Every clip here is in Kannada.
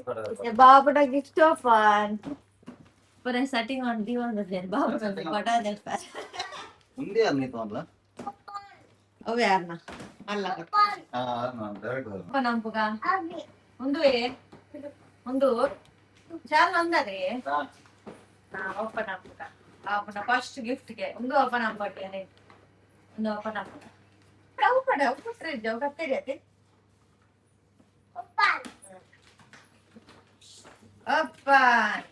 Babu na gift open. But I'm setting on the one with them. Babu na got a little fast. Undi arni tola. Oh, yeah, na. Allah. No, very good. Panampuka. Undu eh. Undu. Chal mandare. Open ampuka. Open a first gift ke. Undu open ampati ane. Undu open ampuka. Open. Open fridge. Open teriyate. Open. Open.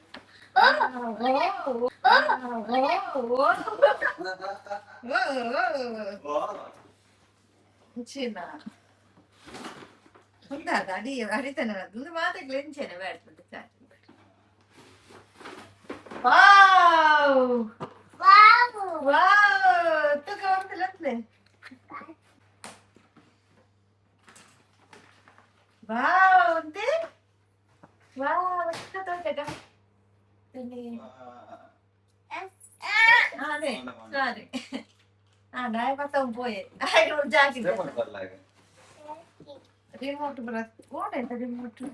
Cina. Enggak, tadi tenar. Dulu mata gelincir nih, betul. Wow. Tuh kawan lihat deh. Wow, deh. Wow, kita tahu kan? Ini. Deh, sorry. Nah, patong boy. Ayo jaga. Remote berat. Kode remote.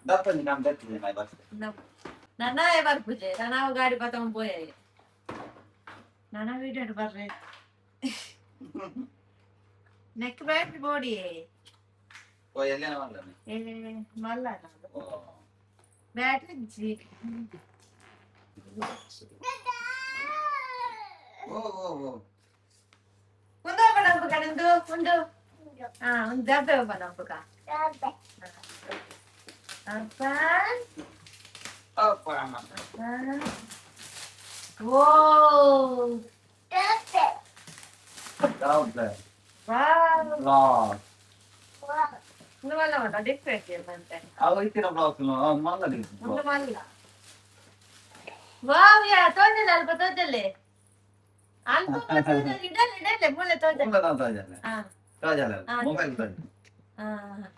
Dapat ni nampak tu ni bas. Nana ebar puje. Nana gadi patong boy. Nana video ebar re. Neck band body. Oh, yang ni mana ni? Malla. Oh. Battery G. Oh. Undu apa bukan undu. Undu apa bukan? Apa? Wow. Wow. Ini mana different ya mantan. Aku itu nak block tu, mana ni? Undu malla. Wow ya, tu ni lalu betul je. Alto betul je. Ida, boleh tu je. Mana tahu je? Tahu je lah. Mobile tu.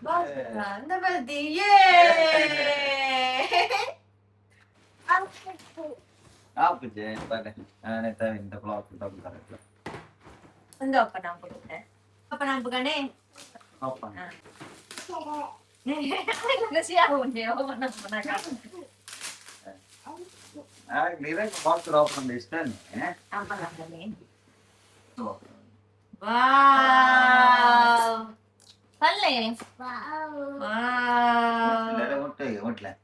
Bos, anda berdi. Yeay. Apa je? Pada. Ni tahu ini block tu tahu tak? Undu apa nampak ni? Apa nampak ni? Apa? Nasihat ni, apa nampak nak? Direct box drop on this pen. Apa nampak ni? Oh. Wow. Palle. Wow. Dari mutlak.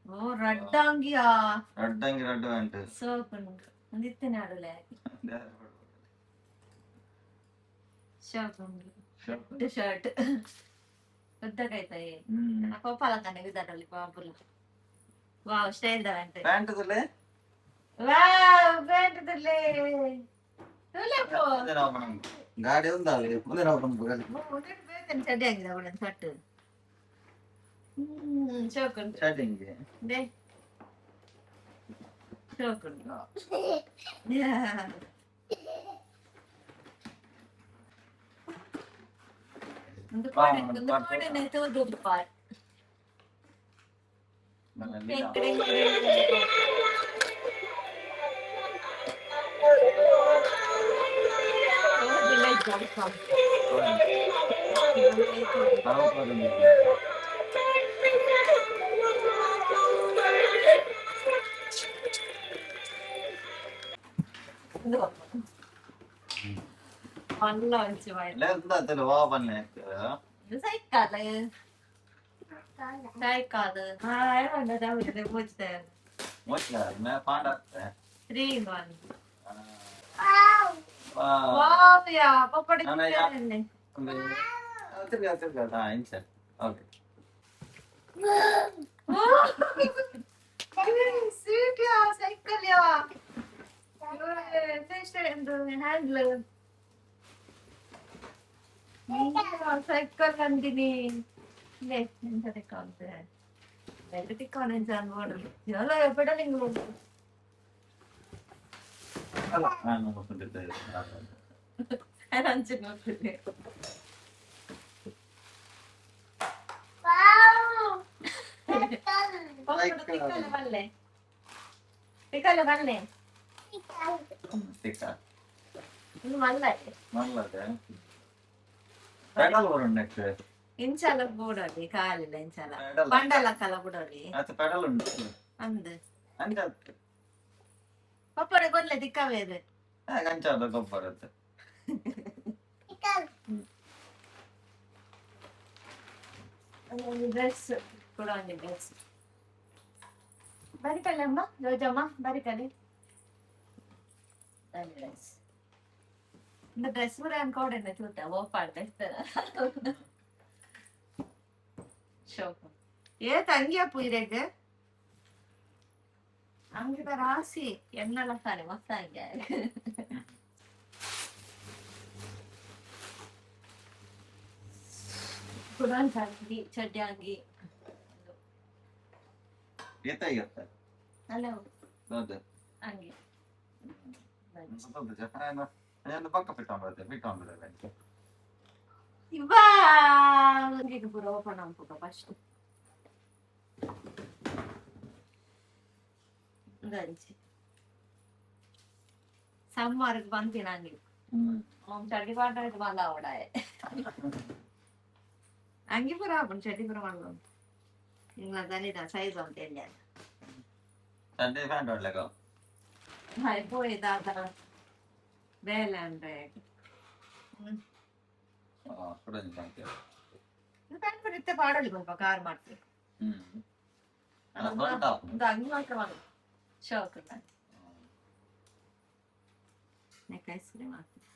Oh, raddangiya. Raddu ante. So kun. Andithe nadule. Shirt. పెద్దగైతాయి నాకు పలకనే విధానాలు బాబులు వావ్ స్టైల్ దా అంటే ప్యాంట్ దులే వావ్ ప్యాంట్ దులే దులే పో ముందే ఓపెన్ ಗಾಡಿ ఉందా ముందే ఓపెన్ బుగల్ ముందే ಬೇಕನ್ ಚಡ್ಡಿಯಾಗಿದೆ ಅವಳ ಸಟ್ಟು ಚೋಕನ್ ಚಡ್ಡಿಂಗೆ ದೇ ಚೋಕನ್ ಯಾ untuk kode itu depan. Kering. Oh, jelek jam. Tahu kode ni. Online cuy. Lihat tak tu apa ni? Cycle. Ayah anda dah boleh buat dah. Macam mana? Pandat. 3 in 1. Wow. Ya. Papa di mana ni? Terbiasa. Insya. Okay. Sweet ya, cycle ya. Fish handler. Cycle nanti ni nanti kaunter. Nanti kaunter jangan bodoh. Jangan ya pedaling dulu. Ano ko dito? Ayan cuma pili. Tika le balle. Tika. Ini mana? Mana ada? Pedal baru next. ಇಂಚಲ ಬೂಡೋಲಿ ಕಾಲಿಲ್ಲ ಇಂಚಲ Pedal. ಪಂಡಲ ಕಲ ಬೂಡೋಲಿ ಅದು ಪೆಡಲ್ ಉಂಟು ಅಂದ್ ಅಂತ ಪಪ್ಪಡ ಕೊಡ್ಲೆ ದಿಕ್ಕವೇದು ಗಂಚಾದ ಗೊಬ್ಬರ ಡ್ರೆಸ್ ಕೂಡ ಒಂದು ಡ್ರೆಸ್ ಬರಿಕಲೆ ಅಮ್ಮ ಜೋಜಮ್ಮ ಬರಿಕಲೆ ಡ್ರೆಸ್ இந்த ட்ரெஸ் கூட அன்கோட என்ன చూతా ఓ పాడేస్తారా షోకు ఏ ತಂಗಿಯ ಪೂಯಿರೆಗೆ ಅಂಗಿದ ರಾಸಿ ಎನ್ನಲ ಸಾರಿ ಮಸ್ತ್ ಆಗಿ ಕುರಾನ್ ಸಾರಿ ಚಡ್ಯಾಂಗಿ ಏತಾಗಿರುತ್ತೆ ಅಲ್ಲ ಹೌದು ಅಂಗಿ ಅದನ್ನು ಪಕ್ಕ ಬಿಟ್ಟು ಇವಾ ಅಂಗಿಗೆ ಪೂರ ಓಪನ್ ಆಗ್ಬಿಟ್ಟು ಫಸ್ಟ್ ಗಂಜಿ ಸಮ್ಮರ್ಗೆ ಬಂತೀನಿ ಅಂಗಿ ಚಡ್ಡಿ ಪಾಡ್ರೆ ಮಲ್ಲ ಅವಡಾಯ ಅಂಗಿ ಪೂರ ಆಗ್ಬಿಟ್ಟು ಚಡ್ಡಿ ಪೂರ ಮಾಡ್ಬೋದು ನಿನ್ನ ದನಿದ ಸೈಜ್ ಅಂತ ಹೇಳಿ ಸಂಡೆ ಫ್ಯಾನ್ ಒಳ್ಳೆಗ ಹಾಯ್ ಪೋಯ್ದಾದ ಬೇಲೆ ಅಂದ್ರೆ ಪ್ಯಾನ್ ಬರುತ್ತೆ ಪಾಡಲಿ ಸ್ವಲ್ಪ ಕಾರ್ ಮಾಡ್ತೀವಿ ಒಂದು ಅಂಗಿ ಮಾತ್ರ ಮಾಡಿ ಶೋಕ್ ನೆಕ್ ಐಸ್ ಕ್ರೀಮ್ ಹಾಕ್ತೀವಿ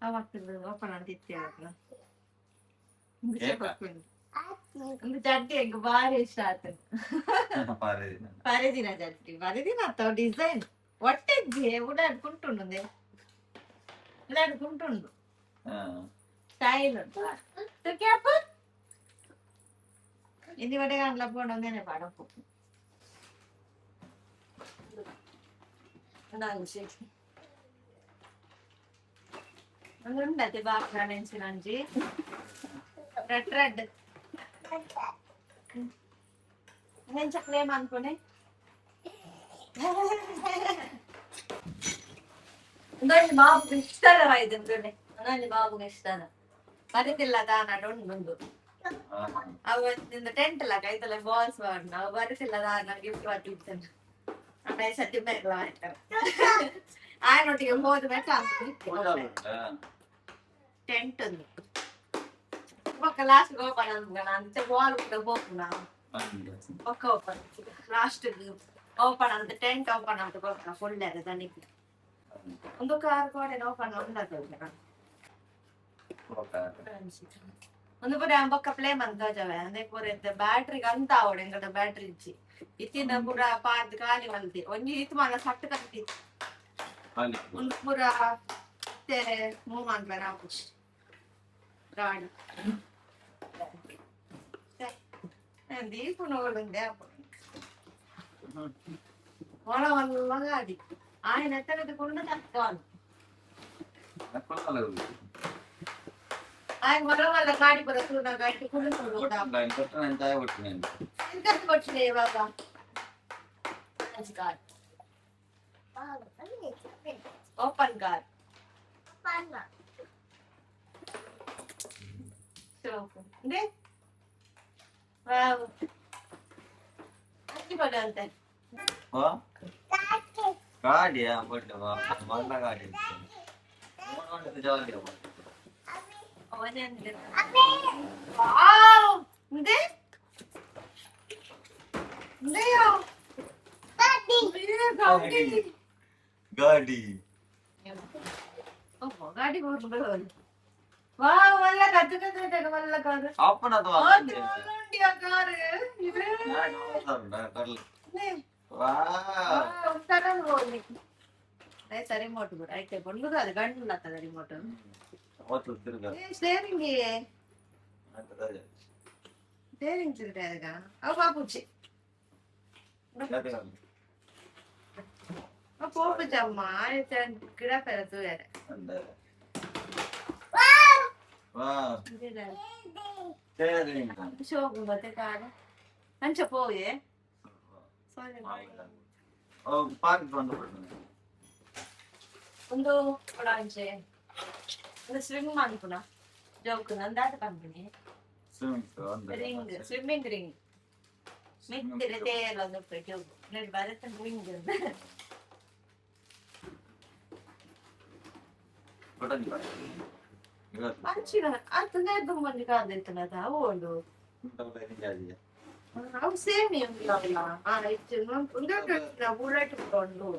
ಅವಾಗ್ತದೆ ಓಪನ್ ಅಂತ ಇತ್ತೇವಲ್ಲ ಒಂದು ಚಡ್ಡಿ ಹೆಂಗ ಬಾರಿ ಇಷ್ಟ ಆಯ್ತು ಪರದಿನ ಚಡ್ಡಿ ಪರದಿನ ಅಥವಾ ಡಿಸೈನ್ ಒಟ್ಟಿದ್ದಿ ಉಡಾಡ್కుంటుండు ಉಡಾಡ್కుంటుండు స్టైల్ క్యాప్ ఇది వడే గంటల పోవడం పడకు ఉండదు బాగా నుంచి నంచి రెడ్ రెడ్ నేను చెప్పలేమనుకునే బాబుకి ఇస్తారా వైద్యుడే అనండి బాబుకి ఇస్తాను ಬರಿತಿಲ್ಲ ದಾನ ಉಂಡು ಅವತ್ತಿಂದ ಟೆಂಟ್ ಇಲ್ಲ ಕೈತಲ್ಲ ಬಾಲ್ಸ್ ಮಾಡ್ನ ಅವ್ ಬರಿತಿಲ್ಲ ದಾನ ಗಿಫ್ಟ್ ಮಾಡ್ತಿದ್ದೇನೆ ಅಣ್ಣ ಸತಿ ಬೇಕಲ್ಲ ಆಯ್ತಾರೆ ಆಯ್ನೊಟ್ಟಿಗೆ ಹೋದ ಟೆಂಟ್ ಒಂದು ಒಕ್ಕ ಲಾಸ್ಟ್ ಓಪನ್ ಅಂದ್ಗಣ ಅಂತ ಬಾಲ್ ಕೂಡ ಹೋಗ್ನ ಒಕ್ಕ ಓಪನ್ ಲಾಸ್ಟ್ ಓಪನ್ ಅಂತ ಟೆಂಟ್ ಓಪನ್ ಅಂತ ಹೋಗ್ನ ಫುಲ್ ದನಿಗೆ ಒಂದು ಕಾರ್ ಕೋಡೆ ಓಪನ್ ಉಂಡ ಒಂದು ಪೂರ ಬೊಕ್ಕ ಪ್ಲೇ ಮಂತೋಜವೆ ಅಂದೆ ಪೂರ ಬ್ಯಾಟ್ರಿಗೆ ಅಂತ ಆವಡೆ ಎಂಗಡ ಬ್ಯಾಟ್ರಿ ಇಚ್ಚಿ ಇತ್ತಿನ ಪೂರ ಪಾದ್ ಖಾಲಿ ಮಲ್ತಿ ಒಂಜಿ ಇತ್ತು ಮನ ಸಟ್ಟು ಕಟ್ಟಿ ಒಂದು ಪೂರ ಮೂವ್ ಮಾಡ್ಲ ನಾವು ಗಾಡಿ ದೀಪು ನೋಡುಂದೆ ಒಳ ಒಲ್ಲ ಗಾಡಿ ఆయన ఎత్తగట్టుకుండా తక్కువాలి ఆయన మరో వాళ్ళ గాడి బతుకున్న గట్టి ఇంకా కొట్టినాయి బాబా ఓపెన్ కార్ అన్ని పడి అంతే ಗಾಡಿಯಾ ಬಟ್ ಒಳ್ಳ ಗಾಡಿ ಜಾಲಿ ಗಾಡಿ ಗಾಡಿ ವಾ ಒಳ್ಳ ಕದ್ದು ಕದ್ದು ಒಳ್ಳ ಕಾರು ಅಪ್ಪನದು సరే రిమోట్ కూడా అయితే పండు కాదు గంటలు వస్తుంది రిమోట్ స్టేరింగ్ స్టేరింగ్ తిరుగుతాయిగా అవు పాపుచ్చి పోపుచ్చమ్మా గిడ పెడతూ షోకు పోతే కాదు అని చెప్పోయే ಪಾರ್ಕ್ ಬಂದು ಒಂದು ಒಳಂಚೆ ಒಂದು ಸ್ವಿಮ್ ಮಾಡ್ಕೊಣ ಜೋಕ್ ನಂದಾಟ ಕಂಪನಿ ರಿಂಗ್ ಸ್ವಿಮ್ಮಿಂಗ್ ರಿಂಗ್ ಮಿತ್ತಿರ ತೇಲ ಒಂದು ಜೋಕ್ ನೆಡ್ ಬರತ್ತ ರಿಂಗ್ ಅಂಚಿನ ಅದು ನೆದ್ದು ಮಂದಿ ಕಾದಿರ್ತನದ ಓಡು ಅವು ಸೇಮಿ ಉಂಟಲ್ಲ ಉಂಟು ಬುಲೆಟ್ ಉಂಟು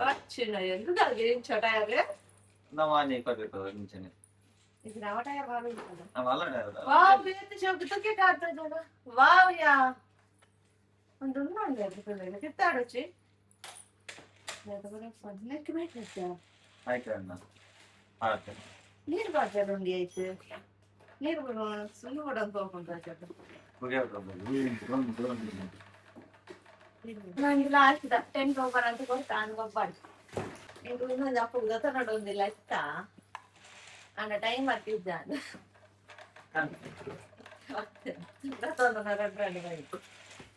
ಅಚ್ಚಿನ ಎಂತ ಚಟಾಯರೆ ನವಾನಿ ಕೊಟ್ಟಿತ್ತು ಮುಂಚೆನೆ ಇದು ನವ ಟೈರ್ ವಾಲು ಉಂಟಲ್ಲ ಅವಲ್ಲ ಟೈರ್ ವಾವ್ ಬೇತ ಶೋಕ ತಕ್ಕೆ ಕಾರ್ತದ ವಾವ್ ಯಾ ಒಂದು ಉಂಟು ಅದು ಕಿತ್ತಾಡೋಚಿ ನೆಕ್ ಬೇಕಂತ ಆಯ್ತು ಅಣ್ಣ ಆಯ್ತು ನೀರು ಬಾರ್ತಾರೆ ಉಂಡಿ ಆಯ್ತು ನೀರು ಸುಳ್ಳು ಕೊಡೋದು ಹೋಗ್ಕೊಂಡು ನಂಗೆ ಲಾಸ್ಟ್ 10 ಓವರ್ ಅಂತ ಕೊಡ್ತಾ ಅನ್ಕೊಬಾರ್ದು ನೀವು ಇನ್ನೊಂದು ಅಪ್ಪ ಗೊತ್ತ ನೋಡೊಂದಿಲ್ಲ ಇತ್ತಾ ಅಣ್ಣ ಟೈಮ್ ಆಗ್ತಿದ್ದ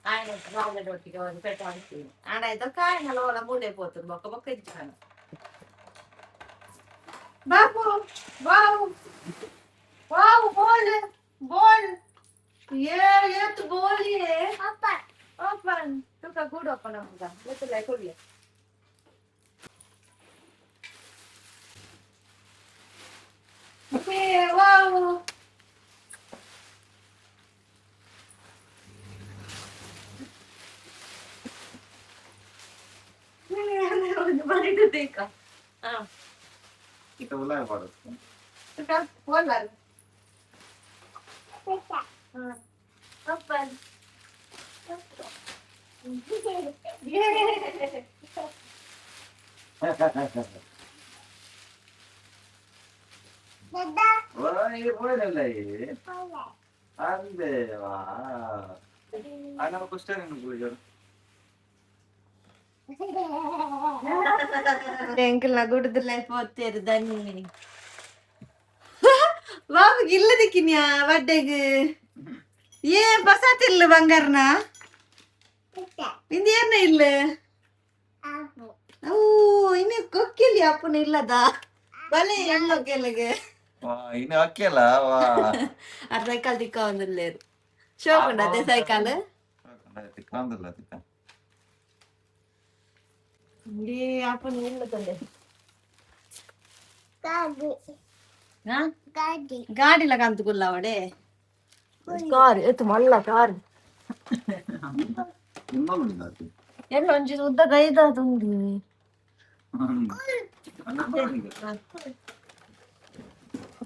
ఆయన రావుల రొట్టిగా పెట్టడానికి ఆడ అయితే కాయనలో వాళ్ళ మూడైపోతుంది బొక్క బొక్క ఇచ్చాను బాబు వావ్ వావ్ బోల్ బోల్ ఏ తు బోల్ ఏ ఓపెన్ తుక గుడ్ ఓపెన్ అమ్మగా లేక లేకొడియే ఓకే వావ్ देखा हाँ itu ulah baru itu kan bola हाँ open Dada wah ini boleh lah ini ande wah anak kuster yang belajar ಎಂಕಲ್ ನಗುಡುದಿಲ್ಲ ಪೋತೇರು Danni ಬಾಬುಗೆ ಇಲ್ಲದಕ್ಕಿನ್ಯಾ ಬಡ್ಡೆಗೆ ಏ ಬಸಾತಿಲ್ಲ ಬಂಗಾರನ ಇಂದೇನ ಇಲ್ಲ ಓ ಇನ್ನು ಕೊಕ್ಕಿಲಿ ಅಪ್ಪನ ಇಲ್ಲದ ಬಲೆ ಎಲ್ಲ ಕೆಳಗೆ ini oke lah wah ಆ ಸೈಕಲ್ ದಿಕ್ಕ ಒಂದಿಲ್ಲೇರು ಶೋಕುಂಡ ಅದೇ ಸೈಕಲ್ tikandilla tika ಏ ಅಪ್ಪನ ಇಲ್ಲ ತಂದೆ ಗಾಡಿಲ ಕಂತುಗುಲ್ಲ ಅವಡೆ ಕಾರ್ ಎತ್ತು ಮಲ್ಲ ಕಾರ್ ಎಲ್ಲ ಒಂಚಿ ಉದ್ದ ಗೈದ ತುಂಬಿ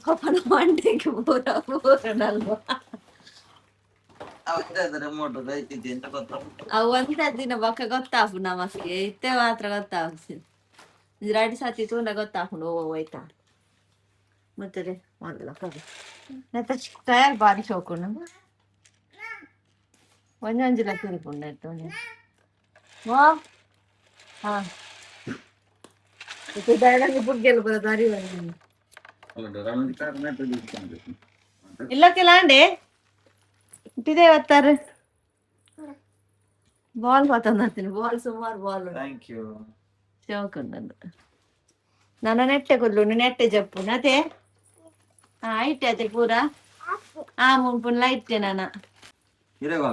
ಪಾಪನ ಮಂಡೆಗೆ ಪೂರನಲ್ವಾ ಅವು ಒಂದ ದಿನ ಬೊಕ್ಕ ಗೊತ್ತಾಪು ನಮಸ್ಗೆ ಇತ್ತೆ ಮಾತ್ರ ಗೊತ್ತಾಪು ಎರಡು ಸತಿ ತೂಂಡ ಗೊತ್ತಾಪುಂಡು ಓ ಹೋಯ್ತಾ ಮತ್ತೆ ಮೊದಲ ಕರಿ ನೆತ್ತ ಟಯರ್ ಬಾರಿ ಶೋಕುಂಡು ಒಂಜೊಂಜಿಲ ತಿರುಪುಂಡು ನೆಟ್ಟು ವಾ ಹಾ ಇದು ಡೈಲಾಗ್ ಬುಗ್ಗೆಲ್ಲ ಬರೋದು ಅರಿವಲ್ಲ ಇಲ್ಲಕ್ಕೆಲ್ಲ ಅಂಡೆ ಇಟ್ಟಿದೆ ಇವತ್ತಾರು ಬಾಲ್ ಪಾತಂದಿನಿ ಬಾಲ್ ಸುಮಾರು ಬಾಲ್ thank you ಶೋಕುಂಡು ನನ್ನ ನೆಟ್ಟೆ ಕೊಲ್ಲು ನೆಟ್ಟೆ ಜಪ್ಪು ನತೆ ಹಾ ಐತೆ ಅತೆ ಪೂರ ಆ ಮುಂಪುನ್ಲ ಇಟ್ಟೆ ನಾನು ಇರೆಗೋ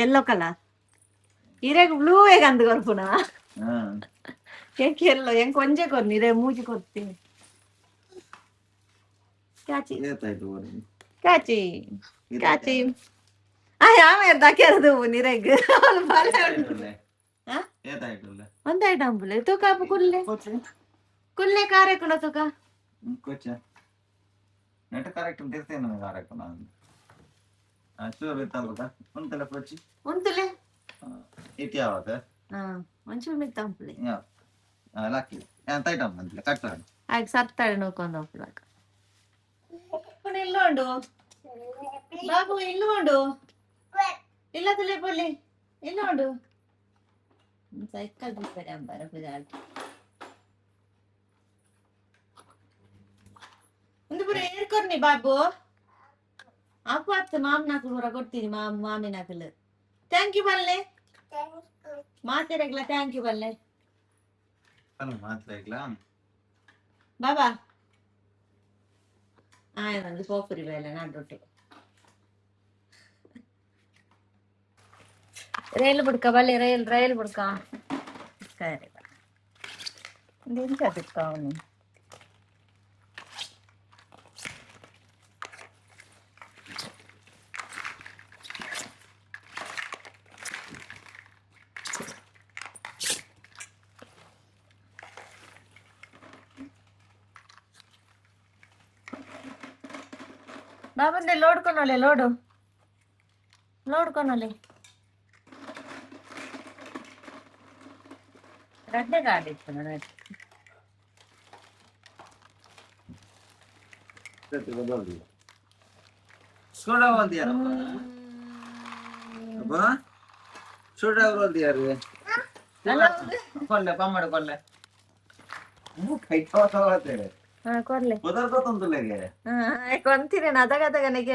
ಎಲ್ಲೋ ಕಲರ್ ಇರೆಗ್ ಬ್ಲೂ ಹೇಗೆ ಅಂದು ಕೊರ್ಪುನ ಎಲ್ಲೋ ಹೆಂಗ್ ಕೊಂಚೆ ಕೊರ್ನಿ ಇರೆ ಮೂಜಿ ಕೊರ್ತೀನಿ ಕ್ಯಾಚಿ ಕ್ಯಾಚಿ ಕ್ಯಾಚಿ ಆ ಯಾವ್ಯಾರ ದಾಕ್ಯಾರದು ನಿರೆಗ್ ಒಂದ್ ಐಟಮ್ ಬುಲೆ ತೂಕ ಕುಲ್ಲೆ ಕುಲ್ಲೆ ಕಾರೆಕುಣ ತೂಕ ನೆಟ್ ಕರೆಕ್ಟ್ ತಿರ್ತೇನೆ ನನಗೆ ಆರಕ್ಕೆ ನಾನು ಚೂರು ಬಿತ್ತಂಬುದ ಒಂತಲ್ಲ ಕೊಚ್ಚಿ ಒಂತಲೆ ಇಟ್ಟು ಯಾವಾಗ ಒಂಚೂರು ಮಿತ್ತಂಪ್ಲೆ ಲಾಕಿ ಎಂತ ಐಟಮ್ ಅಂತಲ್ಲ ಕಟ್ ಆಗ ಸತ್ತಾಳೆ ನೋಡ್ಕೊಂಡು ಹೋಗ್ಲಾಕ ಇಲ್ಲೋಂಡು ಬಾಬು ಇಲ್ಲೋಂಡು ಇಲ್ಲ ತಲೆ ಪೊಲ್ಲಿ ಇಲ್ಲೋಂಡು ಸೈಕಲ್ ಬಿಡ್ತಾರೆ ಅಂಬಾರ ಪುಜಾಲ್ ಒಂದು ಪುರ ಏರ್ಕೊರ್ನಿ ಬಾಬು ಅಪ್ಪ ಅತ್ತ ಮಾಮನಾಕು ಪೂರ ಕೊಡ್ತೀನಿ ಮಾಮಿನಾಕಲು ಥ್ಯಾಂಕ್ ಯು ಬಲ್ಲೆ ಮಾತೆರೆಗ್ಲ ಥ್ಯಾಂಕ್ ಯು ಬಲ್ಲೆ ಬಾಬಾ ನಂದು ಪೋಪುರಿ ಬೇಳೆ ನಾಡೊಟ್ಟು ರೈಲು ಬಿಡ್ಕ ಬಲ್ಲಿ ರೈಲ್ ಬಿಡ್ಕ ಸರಿ ಎಂಚ ಅವನು ಬಾಬಂದೆ ಲೋಡ್ ಕೊನೊಲೆ ರಡ್ಡೆ ಗಾಡಿ ಇತ್ತು ನನ್ನ ಕೊರ್ಲೆ ಕೊಂತೀನಿ ಅದಗದಗನಿಗೆ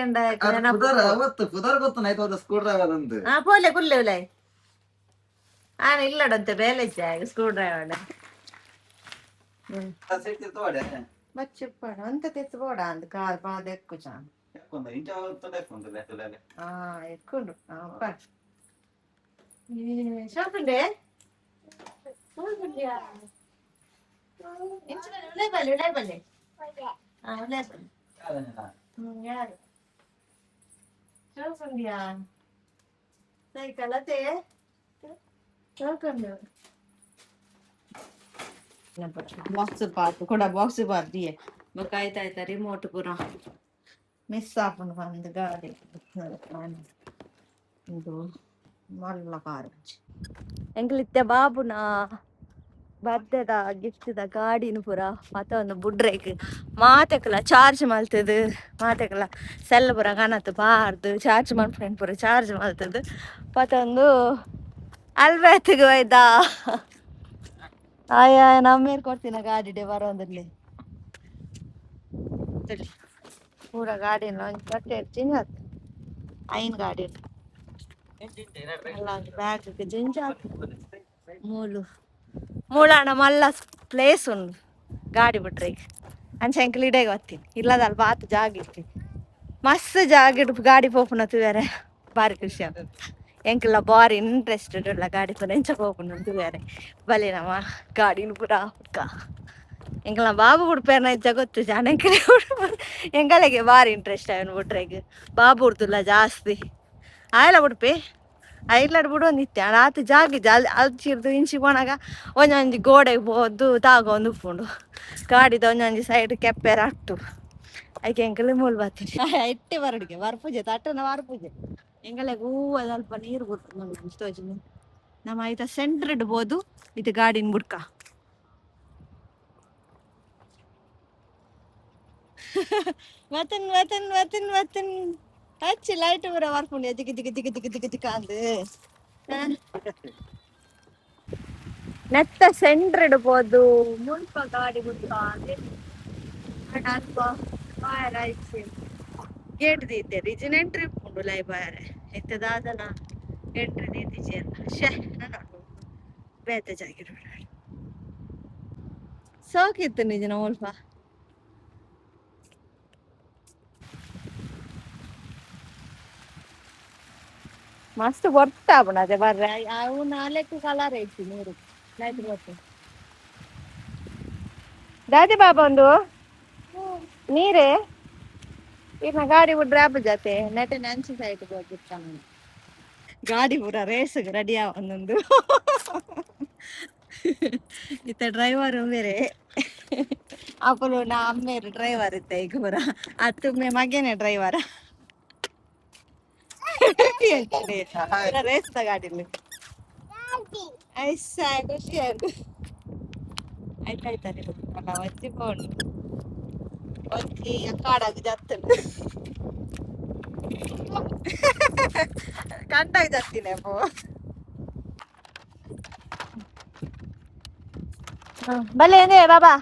ಪೋಲೆ ಕುಲ್ಲೆ ಉಲಾಯ್ ಇಲ್ಲಡಂತೆ ಬೇಲೆ ಸ್ಕ್ರೂ ಡ್ರೈವರ್ ಬಚ್ಚಿಪ್ಪಣ ಅಂತ ತೆತ್ತಬೋಡ ಅಂತ ಕಾಲ್ ಪಾದ ఎక్కు చాన్ ఎక్కుండు చూడండి ఉలేపల్లి చూడండి సైకిల్ అయితే చూడండి ಬಾಕ್ಸ್ ಪಾರ್ಟ್ ಕೂಡ ಬಾಕ್ಸ್ ಬಾರ್ದಿಯೇ ಬೇಕಾಯ್ತಾಯ್ತಾ ರಿಮೋಟ್ ಪೂರ ಮಿಸ್ ಆಪುಂಡು ಬಂದು ಗಾಡಿ ಇದು ಮಲ್ಲ ಕಾರು ಎಂಕ್ಲಿತ್ತೆ ಬಾಬುನ ಬರ್ದೆದ ಗಿಫ್ಟ್ದ ಗಾಡಿನ ಪೂರ ಮತ್ತ ಒಂದು ಬುಡ್ರೇಕ್ ಮಾತೆಕಲ ಚಾರ್ಜ್ ಮಲ್ತದು ಮಾತೆಕಲ ಸೆಲ್ ಪೂರ ಕಾಣತ್ತು ಬಾರ್ದು ಚಾರ್ಜ್ ಮಾಡ್ಫ್ರೆಂಡ್ ಪೂರ ಚಾರ್ಜ್ ಮಲ್ತದು ಮತ್ತ ಒಂದು ಅಲ್ಬೇತಿಗೆ ಹೋಯ್ದ ಆಯಾ ನಮ್ಮೇರ್ ಕೊಡ್ತೀನ ಗಾಡಿ ಡೇ ಬರೋದ್ರಲ್ಲಿ ಪೂರ ಗಾಡಿ ಬಟ್ಟೆ ಜಿಂಜ ಐನ್ ಗಾಡಿ ಬ್ಯಾಗ್ ಜಿಂಜ ಮೂಳಾಣ ಮಲ್ಲ ಪ್ಲೇಸ್ ಉಂಡು ಗಾಡಿ ಬಿಟ್ರೆ ಅಂಚ ಎಂಕಲ್ ಇಡೇಗೆ ಬರ್ತೀನಿ ಇಲ್ಲದಲ್ಲ ಬಾತ್ ಜಾಗ ಇರ್ತಿ ಮಸ್ತ್ ಜಾಗ ಇಡು ಗಾಡಿ ಪೋಪುನತ್ತು ಬೇರೆ ಬಾರಿ ಖುಷಿ ಆಗ್ತದೆ ಎಂಕಲ್ಲ ಬಾರಿ ಇಂಟ್ರೆಸ್ಟೆಡ್ ಉಳ್ಳ ಗಾಡಿ ಪುರ ಎಂಚ ಪೋಪುನಂತು ಬೇರೆ ಬಲೆ ನಮ್ಮ ಗಾಡಿನ ಪೂರ ಹುಡ್ಕ ಎಂಕಲ್ಲ ಬಾಬು ಉಡ್ಪೇರ್ನ ಇದ್ದ ಗೊತ್ತು ಜನ ಎಂಕಲೆಗೆ ಬಾರಿ ಇಂಟ್ರೆಸ್ಟ್ ಅವನು ಬಿಟ್ರೆಗೆ ಬಾಬು ಉಡ್ತಲ್ಲ ಜಾಸ್ತಿ ಆಯ್ಲ ಉಡುಪಿ ಐರ್ಲಾಡ್ ಬಿಡು ನಿತ್ಯ ರಾತ್ರಿ ಜಾಗಿದ್ದೆ ಅಲ್ಚಿರ್ದು ಇಂಚಿ போனாಗ ಒಂದೊಂದು ಗೋಡೆಗೆ ಹೋದ್ದು ತಾಗೊಂದು ಉಪ್ಪುಂಡು ಗಾಡಿದ ಒಂದೊಂದು ಸೈಡ್ ಕೆಪ್ಪೆರ ಅಟ್ಟು ಐಕೆ ಎಂಕಲ್ ಮೂಲ್ ಬರ್ತೀನಿ ಇಟ್ಟೆ ಬರಡಿಗೆ ಬರ್ಪೂಜೆ ತಟ್ಟನ ಬರ್ಪೂಜೆ ಎಂಗಲೆಗೆ ಹೂವು ಸ್ವಲ್ಪ ನೀರು ಕೊಡ್ತು ಇಷ್ಟೋಜಿ ನಮ್ಮ ಐತ ಸೆಂಟ್ರ್ ಇಡ್ಬೋದು ಇದು ಗಾಡಿನ ಬುಡ್ಕ ಮತ್ತನ್ ಹಚ್ಚಿ ಲೈಟ್ ಬರ ಬರ್ಕೊಂಡು ದಿಕ್ಕ ದಿಕ್ಕ ದಿಕ್ಕ ದಿಕ್ಕ ದಿಕ್ಕ ದಿಕ್ಕ ಅಂದು ನೆತ್ತ ಸೆಂಟ್ರ್ ಇಡ್ಬೋದು ಮುಲ್ಪ ಗಾಡಿ ಬುಡ್ಕ ಅಲ್ಪ ಬಾಯರ್ ಆಯ್ತು ಗೇಟ್ ದೀತೆ ರೀಜನ್ ಎಂಟ್ರಿ ಉಂಡು ಲೈ ಬಾಯರೆ ಎತ್ತದಾದನ ಎಂಟ್ರಿ ದೀತಿಜೆ ಶೇ ನಾನು ಬೇತೆ ಜಾಗಿರು ಸೋಕಿತ್ತು ನಿಜನ ಮುಲ್ಪ ಮಸ್ತ್ ಬರ್ತಾ ಅದೇ ಬರ್ರೆ ಅವು ನಾಲ್ಕು ಕಲರ್ ಐತಿ ನೀರು ಲೈಟ್ ಬರ್ತು ದಾದಿ ಬಾಬಾ ಒಂದು ನೀರೇ ಈಗ ಗಾಡಿ ಬಿಡ್ರೆ ಹಬ್ಬ ಜಾತೆ ನೆಟ್ಟೆ ನೆನ್ಸಿ ಸೈಟ್ ಹೋಗಿರ್ತಾನ ಗಾಡಿ ಪೂರ ರೇಸ್ಗೆ ರೆಡಿ ಒಂದೊಂದು ಇತ್ತ ಡ್ರೈವರ್ ಬೇರೆ ಅಪ್ಪಲು ನಾ ಅಮ್ಮೇರು ಡ್ರೈವರ್ ಇತ್ತ ಈಗ ಪೂರ ಅತ್ತೊಮ್ಮೆ ಮಗೇನೆ ಡ್ರೈವರ್ ರೇಸ್ ಗಾಡಿಲಿ ಐಸ ಖುಷಿ ಆಯ್ತು ಆಯ್ತಾಯ್ತಾರೆ ಅಲ್ಲ ಒತ್ತಿ ಕೊಂಡು ಒತ್ತಿ ಕಾಡಾಗಿ ಜತ್ತನು ಕಂಡಾಗಿ ಜತ್ತೀನಿ ಅಪ್ಪ ಬಲ್ಲೆ ಏನೇ ಬಾಬಾ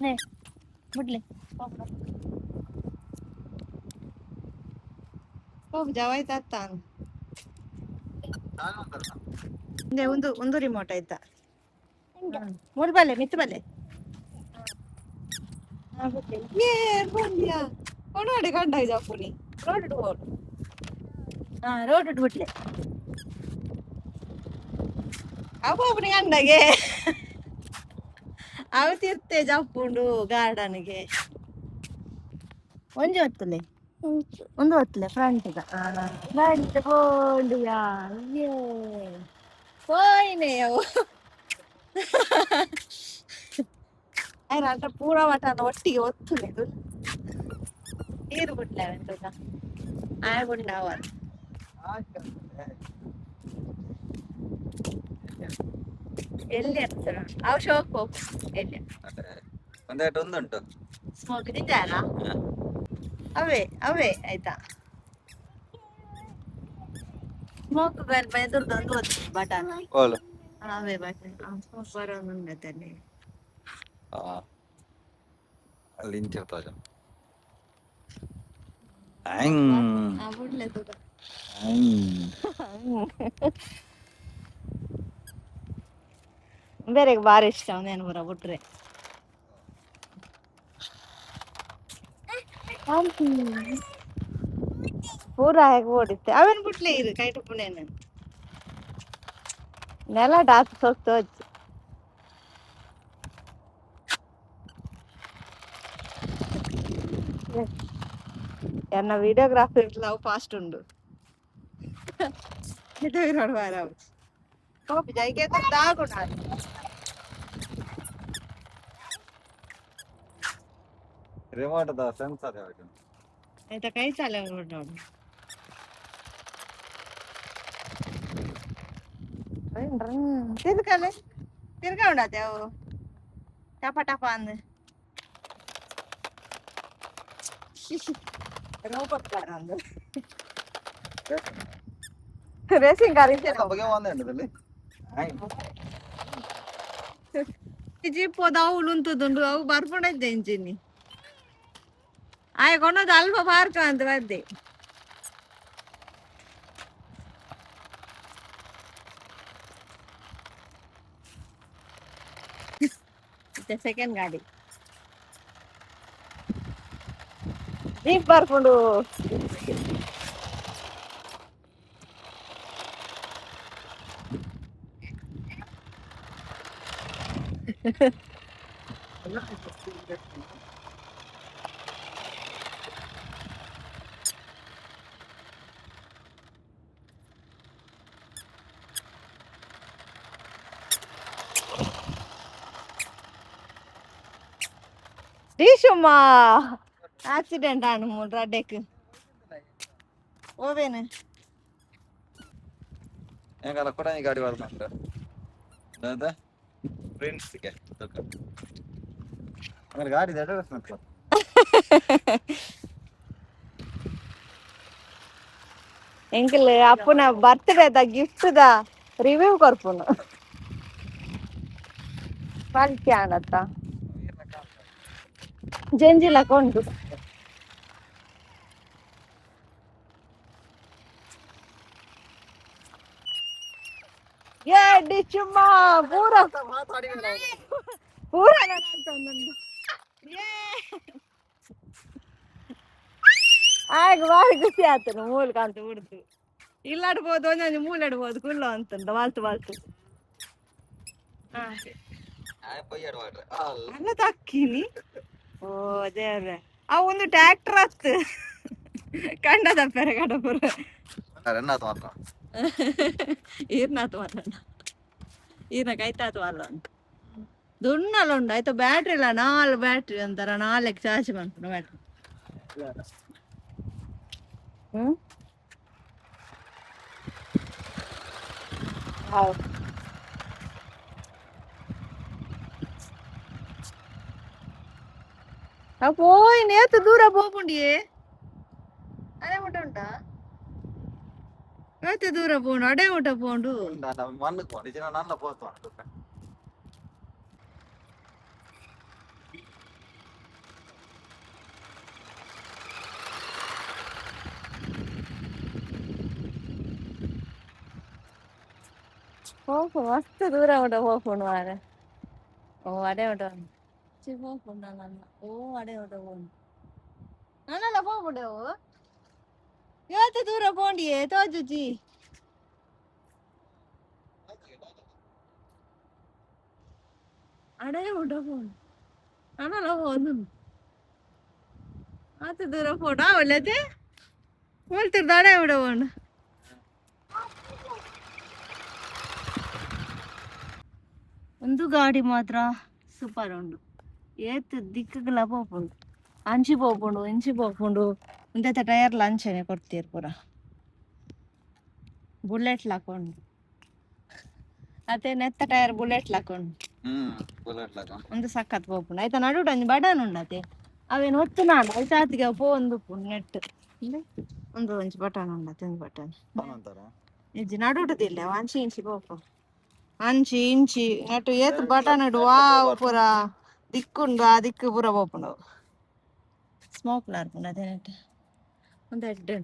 ನೇ ಬಿಡ್ಲಿ ಹೋಗಿ ಜವಾಯ್ತ ತಾನು ಒಂದು ರಿಮೋಟ್ ಆಯ್ತಾ ಮುಳ್ಬಲ್ಲೆ ಮಿತ್ತು ಬಲ್ಲೆ ಏ ಬಂದ್ಯಾ ಕೊಡೋಡಿ ಕಂಡ ಜಾಪುನಿ ರೋಡ್ ಹೋಡು ರೋಡ್ ಬಿಟ್ಲೆ ಅಪ್ಪನಿ ಕಂಡಗೆ ಅವ ತಿರ್ತೆ ಜಪ್ಪುಂಡು ಗಾರ್ಡನ್ಗೆ ಒಂಜಿ ಹೊತ್ತಲೆ ಒಂದು ಹೊತ್ತಲೆ ಫ್ರಂಟ್ ಬೋಂಡಿಯಾ ಹೋಯ್ನೆ ಅವು ಆಯ್ತು ಪೂರ ಮಟನ ಒಟ್ಟಿಗೆ ಒತ್ತುಲೆ ನೀರು ಬಿಟ್ಲೆ ಅವೆಂತ ಆಯ್ ಬಿಡ್ಲ ಅವ ಎಲ್ಲಿ ಅಂತ ಅವ ಶೋಕ್ ಹೋಗು ಎಲ್ಲಿ ಒಂದೇಟು ಒಂದುಂಟು ಸ್ಮೋಕ್ ನಿಜಾನ ಅವೇ ಅವೇ ಆಯ್ತಾ ಸ್ಮೋಕ್ ಎದುರ್ದು ಒಂದು ಹೊತ್ತು ಬಟನ್ ಓಲು ಅವೇ ಬಟನ್ ಸ್ಮೋಕ್ ಬರೋನುಂಡತಲ್ಲಿ ಅಲ್ಲಿ ಇಂಚಿರ್ತಾವ ಬಿಡ್ಲೆ ತೂಕ ಬೇರೆಗೆ ಬಾರಿ ಇಷ್ಟ ಅವನೇನು ಬರ ಬಿಟ್ರೆ ಪೂರ ಹೇಗೆ ಓಡಿತ್ತೆ ಅವೇನು ಬಿಟ್ಲೆ ಇರು ಕೈಟು ಪುಣೇನು ನೆಲ ಡಾಕ್ ಸೋಕ್ತು ಹಚ್ಚಿ ಎನ್ನ ವಿಡಿಯೋಗ್ರಾಫರ್ ಇಟ್ಲ ಅವು ಫಾಸ್ಟ್ ಉಂಡು ಇದು ನೋಡುವಾರ ಕೋಪಿ ಜೈಗೆ ತಾಗುಣ ರಿಮೋಟ್ ದ ಸೆನ್ಸರ್ ಯಾವುದು ಆಯ್ತಾ ಕೈ ಚಾಲೆ ನೋಡು ತಿರ್ಕಲೆ ತಿರ್ಗ ಉಂಡತೆ ಅವು ಟಪ ಟಪ ಅಂದ್ ರೋಬೋಟ್ ಕಾರ್ ಅಂದ್ ರೇಸಿಂಗ್ ಕಾರ್ ಇದೆ ಬಗ್ಗೆ ಒಂದೇಂಟದಲ್ಲಿ ಜೀಪ್ ಹೋದ ಅವು ಉಂಟುದುಂಡು ಅವು ಬರ್ಕೊಂಡೈತೆ ಇಂಚಿನಿ ಆಯ್ ಕೊಂಡೋದು ಅಲ್ಪ ಪಾರ್ಕ ಅಂತ ಬರ್ದೆ ಸೆಕೆಂಡ್ ಗಾಡಿ ಜೀಪ್ ಬರ್ಕೊಂಡು ಶ್ರೀಶುಮ್ಮ ಆಕ್ಸಿಡೆಂಟ್ ಆನು ರಡ್ಡೆಕ್ ಓವೇನು ಹೆಂಗಲ್ಲ ಕೂಡ ಈ ಗಾಡಿ ಬರ್ದಂತ ಅದ ಫ್ರೆಂಡ್ಸ್ಗೆ ಅಂದ್ರೆ ಗಾಡಿ ಅಡ್ರೆಸ್ ಮಾತ್ರ ಎಂಕಲ್ ಅಪ್ಪನ ಬರ್ತ್ಡೇದ ಗಿಫ್ಟ್ದ ರಿವ್ಯೂ ಕೊರ್ಪುನು ಪಾಲ್ಕಿ ಆನತ್ತ ಜಂಜಿಲ ಕೊಂಡು ಏ ಚುಮ್ಮ ಪೂರ ಪೂರ ಆಗ ಬಾರಿ ಖುಷಿ ಆತನು ಮೂಲ ಕಾಂತ ಬಿಡ್ತು ಇಲ್ಲಾಡ್ಬೋದು ಒಂದೊಂದು ಮೂಲಾಡ್ಬೋದು ಕುಳ್ಳ ಅಂತಂದ ವಾಲ್ತು ವಾಲ್ತು ಅಲ್ಲ ತಕ್ಕಿನಿ ಓ ದೇವ್ರೆ ಅವ ಒಂದು ಟ್ರ್ಯಾಕ್ಟರ್ ಹತ್ತು ಕಂಡದ ಪೆರೆ ಕಡಪುರ ಈರ್ನಾತು ಮಾತ್ರ ಈರ್ನ ಕೈತಾತು ಅಲ್ಲ ಅಂತ ದುಣ್ಣಲ್ಲ ಉಂಡು ಆಯ್ತು ಬ್ಯಾಟ್ರಿ ಇಲ್ಲ ಬ್ಯಾಟ್ರಿ ಅಂತಾರ 4 ಚಾರ್ಜ್ ಮಾಡ್ಕೊಂಡು ಬ್ಯಾಟ್ರಿ ಹೌದು போய் நேத்து தூரம் போக முடியே அதே மட்டும் உண்டா நேத்து தூரம் போகணும் அடே மட்டும் போண்டு மண்ணுக்கு போனிச்சுன்னா நல்லா போத்துவான் ಹೋಗು ಮಸ್ತ್ ದೂರ ಉಂಟ ಹೋಗ್ಕೊಂಡು ಮಾರ ಓ ಅಡೆ ಹೊಡ ಹೋಗ್ಬಿಡ ನನ್ನ ಓ ಅಡೆ ಹೊಡ ನಾನೆಲ್ಲ ಹೋಗ್ಬಿಡವು ಇವತ್ತು ದೂರ போண்டியே தோஜுஜி ಅಡೆ ಹೊಡ ಫೋನ್ ನಾನೆಲ್ಲ ಹೋದು ಆತ ದೂರ ಫೋಟೋ ಒಳ್ಳೆತೆ ಹೇಳ್ತಿರ್ದ ಅಡೆ ಹೊಡ ಫೋನ್ ಒಂದು ಗಾಡಿ ಮಾತ್ರ ಸೂಪರ್ ಉಂಡು ಏತ್ ದಿಕ್ಕಗಲ ಪೋಪುಂಡು ಅಂಚಿ ಪೋಪುಂಡು ಇಂಚಿ ಪೋಪುಂಡು ಇಂತ ಟೈರ್ಲ ಅಂಚನೆ ಕೊಡ್ತೀರ್ ಪೂರ ಬುಲೆಟ್ ಲಾಕೊಂಡು ಅತ್ತೆ ನೆತ್ತ ಟೈರ್ ಬುಲೆಟ್ ಲಾಕೊಂಡು ಒಂದು ಸಖತ್ ಪೋಪುಂಡು ಆಯ್ತಾ ನಡುಟ ಒಂಜಿ ಬಡನ್ ಉಂಡತೆ ಅವೇನು ಹೊತ್ತು ನಾಡು ಆಯ್ತಾ ಆತಿಗೆ ಪೋ ಒಂದು ನೆಟ್ ಒಂದು ಒಂಜಿ ಬಟನ್ ಉಂಡತೆ ಒಂದು ಬಟನ್ ಇಜ್ಜಿ ನಡುಟದಿಲ್ಲ ಅಂಚಿ ಇಂಚಿ ಪೋಪು ಅಂಚಿ ಇಂಚಿ ನೆಟ್ಟು ಏತ್ ಬಟನ್ ಇಡು ವಾವ್ ಪೂರ ದಿಕ್ಕುಂಡು ಆ ದಿಕ್ಕು ಪೂರ ಪೋಪುಂಡು ಸ್ಮೋಕ್ ಲಾರ್ಪುಂಡು ಅದೇ ನೆಟ್ ಒಂದು ಎಡ್ಡೆ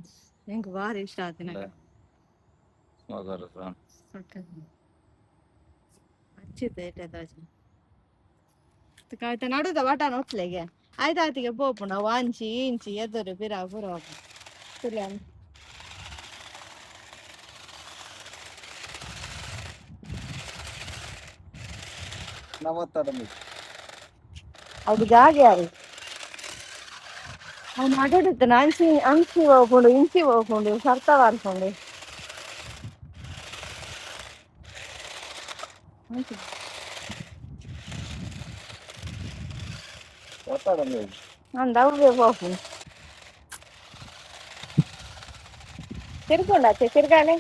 ನಂಗೆ ಭಾರಿ ಇಷ್ಟ ಆಯ್ತು ನಂಗೆ ಹಚ್ಚಿದ್ದೆ ಎಡ್ಡೆ ಆಯ್ತಾ ನಡುದ ಬಟನ್ ಒತ್ಲೆಗೆ ಆಯ್ತಾ ಆತಿಗೆ ಪೋಪುಂಡು ಅವು ಅಂಚಿ ಇಂಚಿ ಎದುರು ಪಿರ ಪೂರ ಪುರ ಅದು ಜಾಗ ಯಾರು ಅವ್ನು ಅಡ್ಡಿಡ್ತಾನೆ ಅಂಚಿ ಅಂಚಿ ಹೋಗ್ಕೊಂಡು ಇಂಚಿ ಹೋಗ್ಕೊಂಡು ಸರ್ತ ಮಾಡ್ಕೊಂಡು ನಂದು ಅವ್ರಿಗೆ ಹೋಗ್ಕೊಂಡು ತಿರ್ಕೊಂಡಾಚೆ ತಿರ್ಗಾನೆ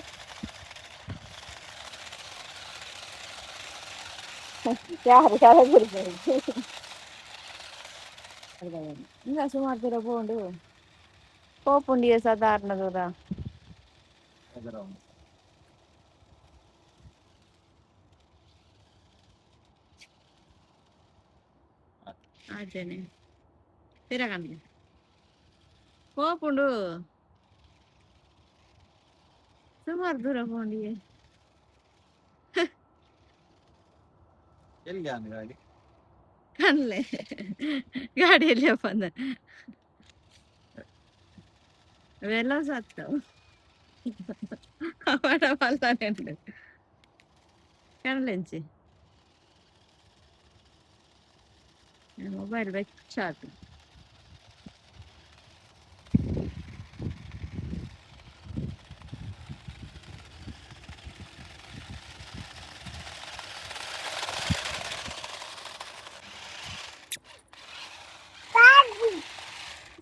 ಯಾರು ఇంకా సుమారు దూర పోండు పోపుండి సాధారణ దూర అదేనే తిరగండి పోపుండు సుమారు దూర పోండి ಗಾಡಿ ಕಣ್ಲೆ ಗಾಡಿಯಲ್ಲಿ ಬಂದ ಅವೆಲ್ಲ ಸತ್ತವು ಅವಡ ಬಲ್ತಾನೆ ಕಣ್ಲೆಂಚಿ ಮೊಬೈಲ್ ಬೆಚ್ಚಾತು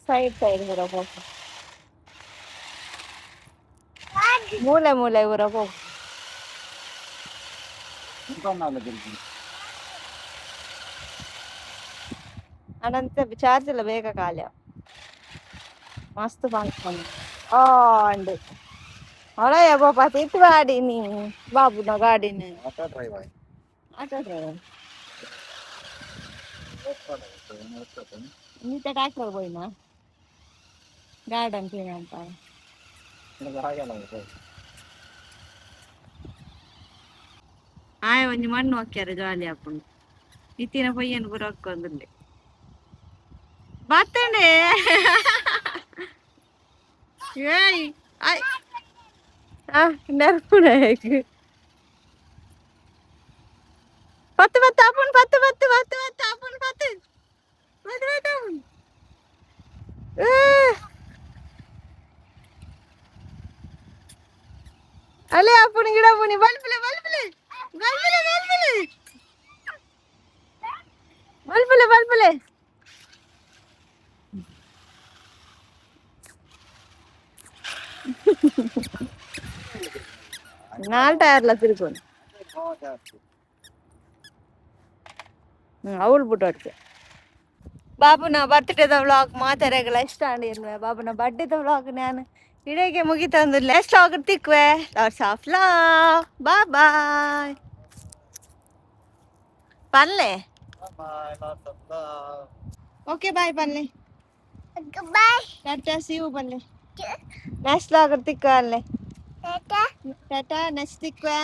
ಸೈಡ್ ಬರಬೇಕು ಮೂಲೆ ಬರಬೇಕು ಅನಂತ ಚಾರ್ಜ್ ಎಲ್ಲ ಬೇಗ ಖಾಲಿ ಮಸ್ತ್ ಫಂಕ್ಷನ್ ಅಂಡು ಅವಳಯ್ಯ ಬಾಪ ತಿಟ್ಟು ಗಾಡಿ ನೀ ಬಾಬುನ ಗಾಡಿನ ಆಟೋ ಡ್ರೈವರ್ ನೀತ ಟ್ಯಾಕ್ಟರ್ ಹೋಯ್ನಾ ಗಾರ್ಡನ್ ಕ್ಲೀನ್ ಅಂತ ಆಯ ಒಂಜಿ ಮಣ್ಣು ಹಾಕ್ಯಾರ ಜಾಲಿ ಹಾಕೊಂಡು ಇತ್ತಿನ ಪೊಯ್ಯನ್ ಪೂರ ಹಾಕೊಂಡ್ರೆ ಬರ್ತೇನೆ ಏಯ್ ನೆರ್ಪುಣ ಪತ್ತು ಅಪ್ಪನ್ ಪತ್ತು ಅಪ್ಪನ್ ಪತ್ತು ಅಲ್ಲೇ ಅಪ್ಪನ ಗಿಡ ಪುನಿ ಬಲ್ಪಲೆ ನಾಲ್ ಟೈರ್ಲ ತಿರ್ಕೊಂಡು ಅವಳು ಬಿಟ್ಟು ಬಾಬುನ ಬರ್ತ್ಡೇದ ವ್ಲಾಗ್ ಮಾತಾಡಗಳ ಇಷ್ಟ ಅಂಡಿರ್ವೆ ಬಾಬುನ ಬರ್ಡೇದ ವ್ಲಾಗ್ ನಾನು ಇಡೆಗೆ ಮುಗಿತಂದು ಲೆಸ್ಟ್ ವ್ಲಾಗ್ ತಿಕ್ವೆ ಲಾಟ್ಸ್ ಆಫ್ ಲವ್ ಬಾಯ್ ಪಲ್ಲೆ ಓಕೆ ಬಾಯ್ ಪಲ್ಲೆ ಟಾಟಾ ಸಿ ಯು ಪಲ್ಲೆ ನೆಕ್ಸ್ಟ್ ವ್ಲಾಗ್ ತಿಕ್ವೆ ಅಲ್ಲೇ ಟಾಟಾ ನೆಕ್ಸ್ಟ್ ತಿಕ್ವೆ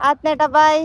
ಆತ್ನೇಟ ಬಾಯ್